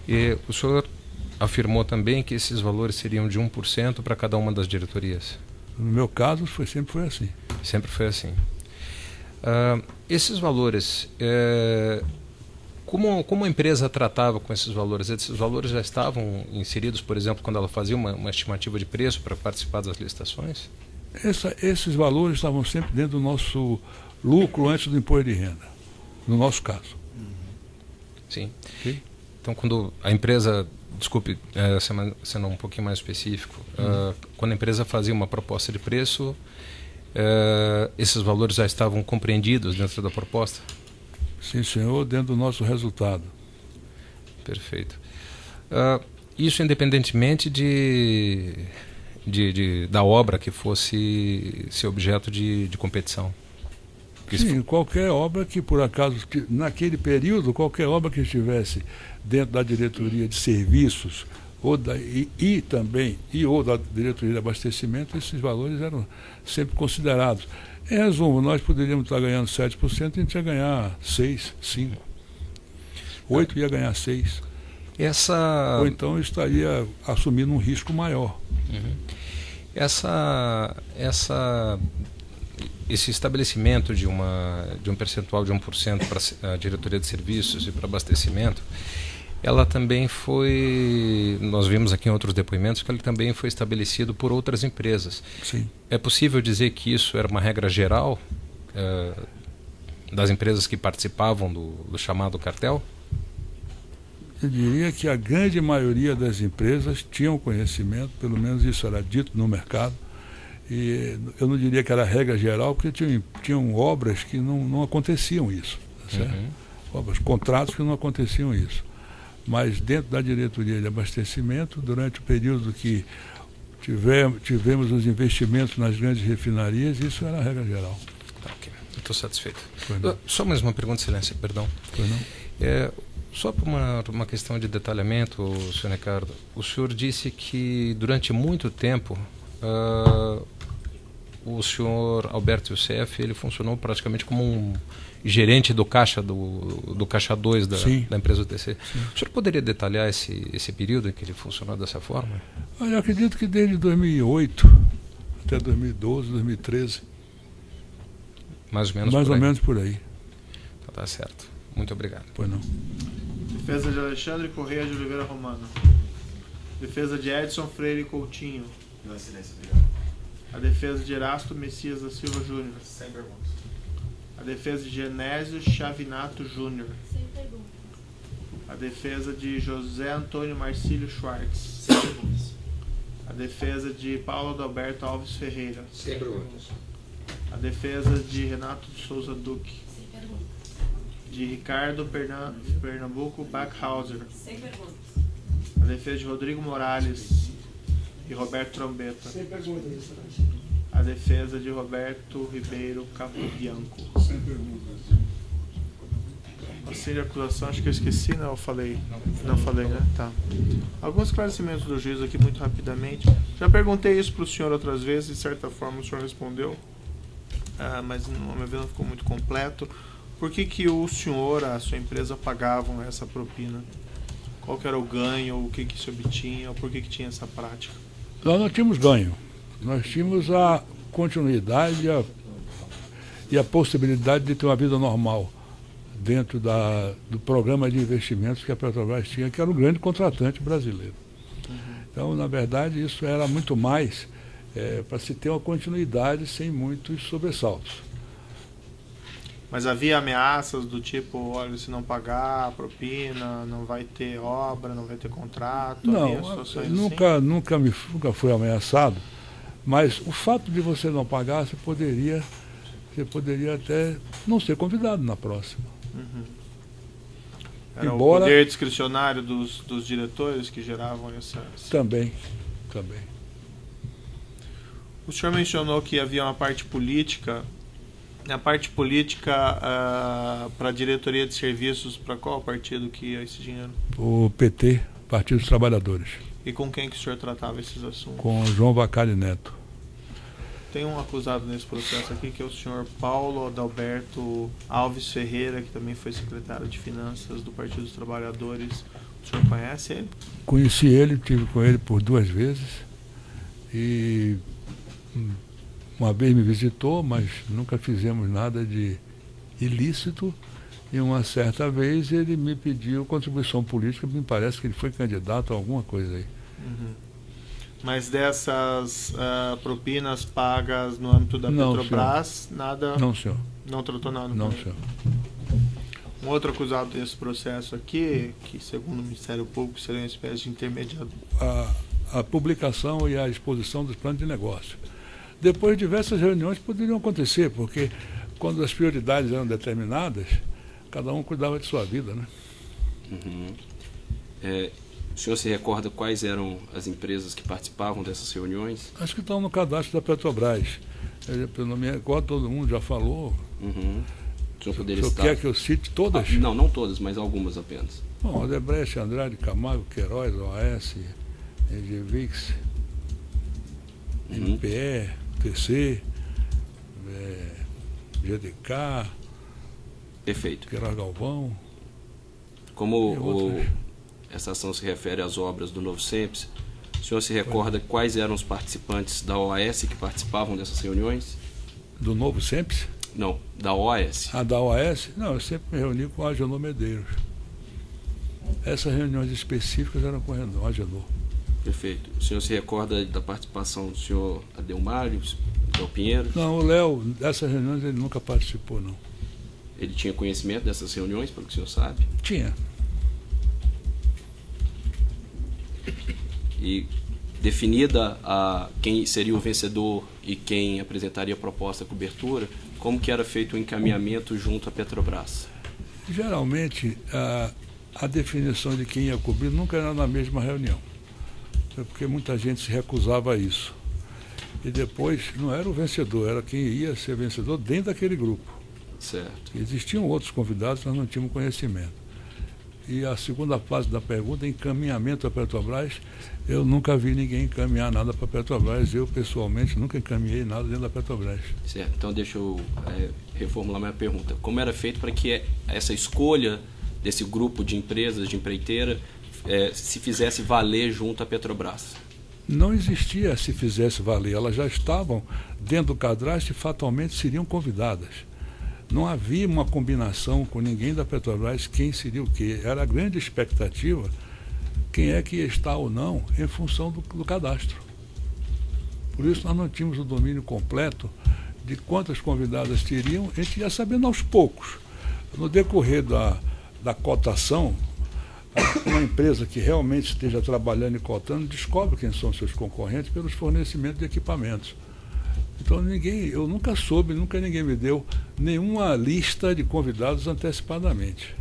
E o senhor afirmou também que esses valores seriam de 1% para cada uma das diretorias. No meu caso, sempre foi assim. Sempre foi assim. Esses valores, como a empresa tratava com esses valores? Esses valores já estavam inseridos, por exemplo, quando ela fazia uma estimativa de preço para participar das licitações? Esses valores estavam sempre dentro do nosso lucro antes do imposto de renda, no nosso caso. Sim. Okay? Então, quando a empresa, desculpe, sendo um pouquinho mais específico, quando a empresa fazia uma proposta de preço, esses valores já estavam compreendidos dentro da proposta? Sim, senhor, dentro do nosso resultado. Perfeito. Isso independentemente da obra que fosse ser objeto de competição? Sim, qualquer obra que por acaso, naquele período, qualquer obra que estivesse dentro da diretoria de serviços ou da diretoria de abastecimento, esses valores eram sempre considerados. Em resumo, nós poderíamos estar ganhando 7%, a gente ia ganhar 6, 5. 8 ia ganhar 6. Ou então estaria assumindo um risco maior. Esse estabelecimento de um percentual de 1% para a diretoria de serviços e para abastecimento, ela também foi, nós vimos aqui em outros depoimentos, que ele também foi estabelecido por outras empresas. Sim. É possível dizer que isso era uma regra geral das empresas que participavam do chamado cartel? Eu diria que a grande maioria das empresas tinham conhecimento, pelo menos isso era dito no mercado, e eu não diria que era regra geral, porque tinham obras que não aconteciam isso, certo? Obras, contratos que não aconteciam isso. Mas dentro da diretoria de abastecimento, durante o período que tivemos os investimentos nas grandes refinarias, isso era a regra geral. Tá, ok. Eu estou satisfeito. Só mais uma pergunta, excelência, perdão. Só por uma questão de detalhamento, senhor Ricardo, o senhor disse que durante muito tempo o senhor Alberto Youssef, ele funcionou praticamente como um gerente do caixa do caixa 2 da empresa UTC. Sim. O senhor poderia detalhar esse período em que ele funcionou dessa forma? Eu acredito que desde 2008 até 2012, 2013. Mais ou menos por aí. Então tá certo. Muito obrigado. Pois não. Defesa de Alexandre Correia de Oliveira Romano. Defesa de Edson Freire Coutinho. Não, silêncio, obrigado. A defesa de Erasto Messias da Silva Júnior. Sem perguntas. A defesa de Genésio Chavinato Júnior. Sem perguntas. A defesa de José Antônio Marcílio Schwartz. Sem perguntas. A defesa de Paulo Adalberto Alves Ferreira. Sem perguntas. A defesa de Renato de Souza Duque. Sem perguntas. De Ricardo Pernambuco Backhauser. Sem perguntas. A defesa de Rodrigo Morales e Roberto Trombeta. Sem perguntas, excelência. A defesa de Roberto Ribeiro Capobianco. Sem perguntas. Assim de acusação, acho que eu esqueci, não? Eu falei. Não falei, né? Tá. Alguns esclarecimentos do juiz aqui muito rapidamente. Já perguntei isso para o senhor outras vezes, de certa forma o senhor respondeu, mas no meu ver não ficou muito completo. Por que o senhor, a sua empresa, pagavam essa propina? Qual que era o ganho, o que se obtinha, ou por que tinha essa prática? Nós não tínhamos ganho. Nós tínhamos a continuidade e a possibilidade de ter uma vida normal dentro do programa de investimentos que a Petrobras tinha, que era um grande contratante brasileiro. Então, na verdade, isso era muito mais para se ter uma continuidade sem muitos sobressaltos. Mas havia ameaças do tipo, olha, se não pagar a propina, não vai ter obra, não vai ter contrato? Não, situações nunca foi ameaçado, mas o fato de você não pagar, você poderia até não ser convidado na próxima. Era Embora, o poder discricionário dos diretores que geravam essa... Também. O senhor mencionou que havia uma parte política. A parte política para a diretoria de serviços, para qual partido que ia esse dinheiro? O PT, Partido dos Trabalhadores. E com quem que o senhor tratava esses assuntos? Com João Vacari Neto. Tem um acusado nesse processo aqui, que é o senhor Paulo Adalberto Alves Ferreira, que também foi secretário de Finanças do Partido dos Trabalhadores. O senhor conhece ele? Conheci ele, estive com ele por 2 vezes. E uma vez me visitou, mas nunca fizemos nada de ilícito. E uma certa vez ele me pediu contribuição política, me parece que ele foi candidato a alguma coisa aí. Mas dessas propinas pagas no âmbito da Petrobras, senhor. Nada... Não, senhor. Não tratou nada? Não, com ele. senhor. Um outro acusado desse processo aqui, que segundo o Ministério Público seria uma espécie de intermediador. A publicação e a exposição dos planos de negócio. Depois, diversas reuniões poderiam acontecer, porque quando as prioridades eram determinadas, cada um cuidava de sua vida, né? O senhor se recorda quais eram as empresas que participavam dessas reuniões? Acho que estão no cadastro da Petrobras. Eu não me recordo, todo mundo já falou. O senhor poderia O senhor quer que eu cite todas? Não todas, mas algumas apenas. Bom, Odebrecht, Andrade, Camargo, Queiroz, OAS, Engevix, MPE, TC, GDK, Perfeito. Queiroz Galvão. Como essa ação se refere às obras do Novo Sempre, o senhor se recorda quais eram os participantes da OAS que participavam dessas reuniões? Do Novo Sempre? Não, da OAS. Da OAS? Não, eu sempre me reuni com o Agenor Medeiros. Essas reuniões específicas eram com o Agenor. Perfeito. O senhor se recorda da participação do senhor Adelmário, do Pinheiro? Não, o Léo, dessas reuniões ele nunca participou, não. Ele tinha conhecimento dessas reuniões, pelo que o senhor sabe? Tinha. E definida quem seria o vencedor e quem apresentaria a proposta de cobertura, como que era feito o encaminhamento junto à Petrobras? Geralmente, a definição de quem ia cobrir nunca era na mesma reunião, porque muita gente se recusava a isso. E depois, não era o vencedor, era quem ia ser vencedor dentro daquele grupo. Certo. Existiam outros convidados, nós não tínhamos conhecimento. E a segunda fase da pergunta, encaminhamento à Petrobras, eu nunca vi ninguém encaminhar nada para a Petrobras. Eu, pessoalmente, nunca encaminhei nada dentro da Petrobras. Certo. Então, deixa eu reformular minha pergunta. Como era feito para que essa escolha desse grupo de empresas, de empreiteira, se fizesse valer junto à Petrobras? Não existia se fizesse valer. Elas já estavam dentro do cadastro e fatalmente seriam convidadas. Não havia uma combinação com ninguém da Petrobras quem seria o quê. Era a grande expectativa quem é que está ou não em função do cadastro. Por isso nós não tínhamos o domínio completo de quantas convidadas teriam. A gente ia sabendo aos poucos. No decorrer da cotação, uma empresa que realmente esteja trabalhando e cotando descobre quem são seus concorrentes pelos fornecimentos de equipamentos. Então eu nunca soube, nunca ninguém me deu nenhuma lista de convidados antecipadamente.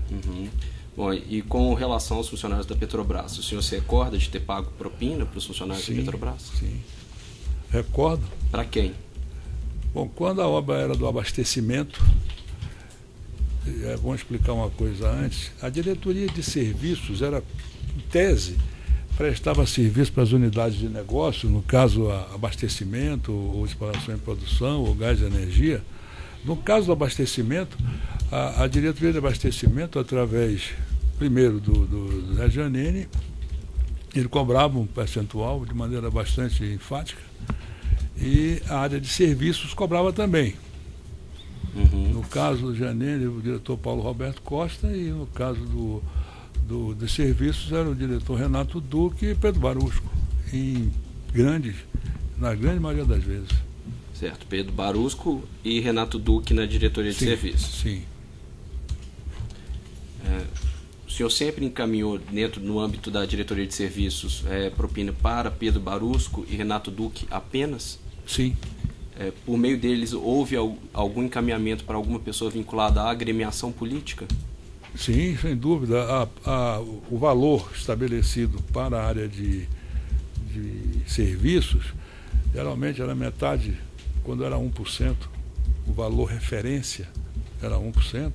Bom, e com relação aos funcionários da Petrobras, o senhor se recorda de ter pago propina para os funcionários da Petrobras? Sim, recordo. Para quem? Bom, quando a obra era do abastecimento, é bom explicar uma coisa antes, a diretoria de serviços era, em tese, prestava serviço para as unidades de negócio, no caso abastecimento, ou exploração e produção, ou gás e energia. No caso do abastecimento, a diretoria de abastecimento, através, primeiro, do Zé Giannini, ele cobrava um percentual de maneira bastante enfática, e a área de serviços cobrava também. caso do Janene, o diretor Paulo Roberto Costa, e no caso de serviços era o diretor Renato Duque e Pedro Barusco, na grande maioria das vezes. Certo, Pedro Barusco e Renato Duque na diretoria de serviços. Sim. O senhor sempre encaminhou, no âmbito da diretoria de serviços, propina para Pedro Barusco e Renato Duque apenas? Sim. Por meio deles, houve algum encaminhamento para alguma pessoa vinculada à agremiação política? Sim, sem dúvida. O valor estabelecido para a área de serviços, geralmente era metade, quando era 1%, o valor referência era 1%,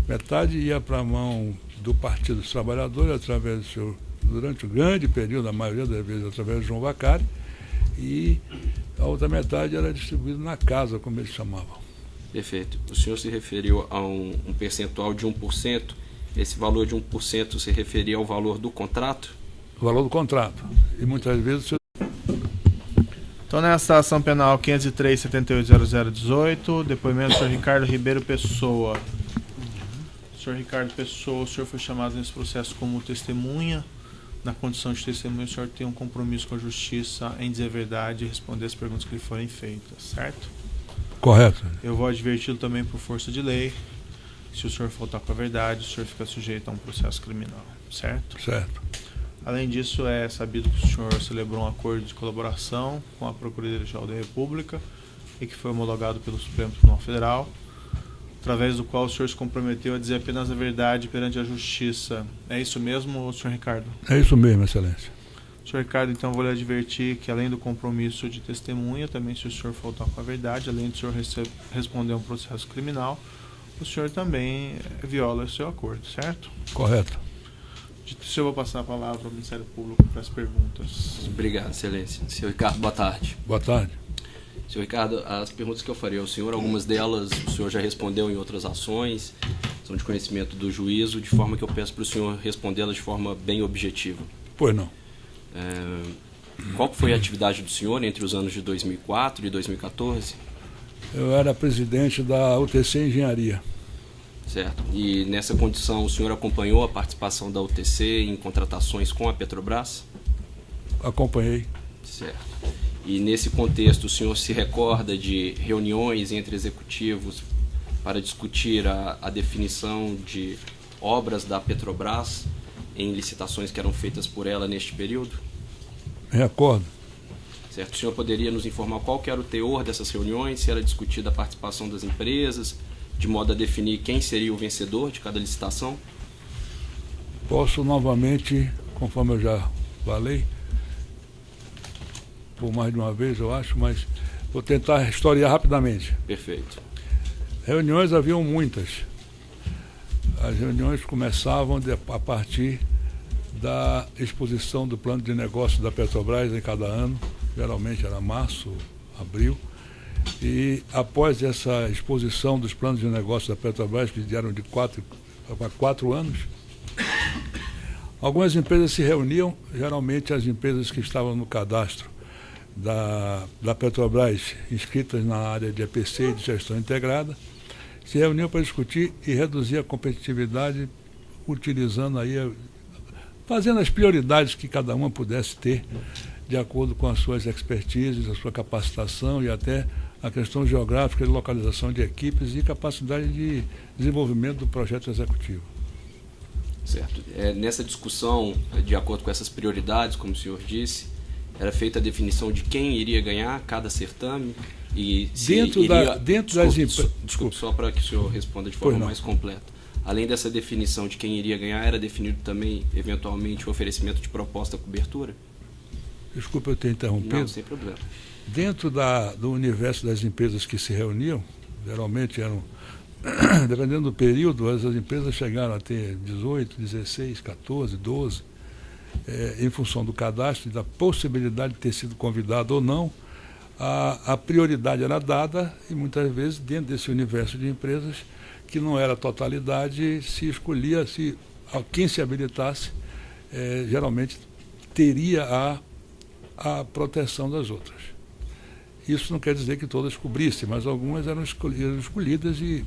metade ia para a mão do Partido dos Trabalhadores, através do senhor, durante o grande período, a maioria das vezes, através do João Vacari, e a outra metade era distribuída na casa, como eles chamavam. Perfeito. O senhor se referiu a um percentual de 1%. Esse valor de 1% se referia ao valor do contrato? O valor do contrato. E muitas vezes o senhor... Então, nessa ação penal 503-780018, depoimento do senhor Ricardo Ribeiro Pessoa. Senhor Ricardo Pessoa, o senhor foi chamado nesse processo como testemunha. Na condição de testemunha, o senhor tem um compromisso com a justiça em dizer a verdade e responder as perguntas que lhe forem feitas, certo? Correto. Eu vou adverti-lo também por força de lei. Se o senhor faltar com a verdade, o senhor fica sujeito a um processo criminal, certo? Certo. Além disso, é sabido que o senhor celebrou um acordo de colaboração com a Procuradoria-Geral da República e que foi homologado pelo Supremo Tribunal Federal, através do qual o senhor se comprometeu a dizer apenas a verdade perante a justiça. É isso mesmo, senhor Ricardo? É isso mesmo, excelência. Senhor Ricardo, então vou lhe advertir que além do compromisso de testemunha, também se o senhor faltar com a verdade, além de o senhor responder a um processo criminal, o senhor também viola o seu acordo, certo? Correto. Dito isso, eu vou passar a palavra ao Ministério Público para as perguntas. Obrigado, excelência. Senhor Ricardo, boa tarde. Boa tarde. Senhor Ricardo, as perguntas que eu faria ao senhor, algumas delas o senhor já respondeu em outras ações, são de conhecimento do juízo, de forma que eu peço para o senhor respondê-las de forma bem objetiva. Pois não. Qual foi a atividade do senhor entre os anos de 2004 e 2014? Eu era presidente da UTC Engenharia. Certo. E nessa condição o senhor acompanhou a participação da UTC em contratações com a Petrobras? Acompanhei. Certo. E nesse contexto o senhor se recorda de reuniões entre executivos para discutir a definição de obras da Petrobras em licitações que eram feitas por ela neste período? Me recordo. Certo. O senhor poderia nos informar qual que era o teor dessas reuniões, se era discutida a participação das empresas, de modo a definir quem seria o vencedor de cada licitação? Posso novamente, conforme eu já falei, por mais de uma vez eu acho, mas vou tentar historiar rapidamente. Perfeito. Reuniões haviam muitas. As reuniões começavam a partir da exposição do plano de negócio da Petrobras em cada ano, geralmente era março, abril, e após essa exposição dos planos de negócio da Petrobras, que eram de 4 anos, algumas empresas se reuniam, geralmente as empresas que estavam no cadastro da Petrobras, inscritas na área de EPC e de gestão integrada, se reuniam para discutir e reduzir a competitividade, utilizando aí, fazendo as prioridades que cada uma pudesse ter, de acordo com as suas expertises, a sua capacitação e até a questão geográfica de localização de equipes e capacidade de desenvolvimento do projeto executivo. Certo. Nessa discussão, de acordo com essas prioridades, como o senhor disse, era feita a definição de quem iria ganhar cada certame e se Desculpe, só para que o senhor responda de forma mais completa. Além dessa definição de quem iria ganhar, era definido também, eventualmente, o oferecimento de proposta cobertura? Desculpa eu ter interrompido. Não, sem problema. Dentro do universo das empresas que se reuniam, geralmente eram, dependendo do período, as empresas chegaram a ter 18, 16, 14, 12, em função do cadastro e da possibilidade de ter sido convidado ou não, a prioridade era dada e muitas vezes dentro desse universo de empresas, que não era a totalidade, se escolhia, quem se habilitasse, geralmente teria a proteção das outras. Isso não quer dizer que todas cobrissem, mas algumas eram escolhidas e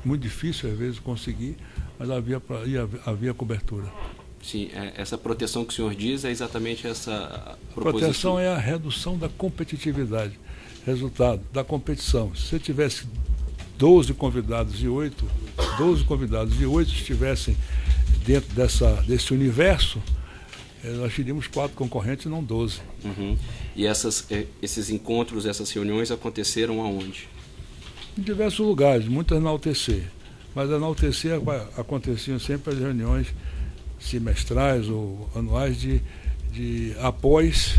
muito difícil às vezes conseguir, mas havia cobertura. Sim, essa proteção que o senhor diz é exatamente essa proposição. Proteção é a redução da competitividade, resultado da competição. Se você tivesse 12 convidados e 8 estivessem dentro desse universo, nós teríamos 4 concorrentes e não 12. Uhum. E esses encontros, essas reuniões aconteceram aonde? Em diversos lugares, muitas na UTC. Mas na UTC aconteciam sempre as reuniões semestrais ou anuais após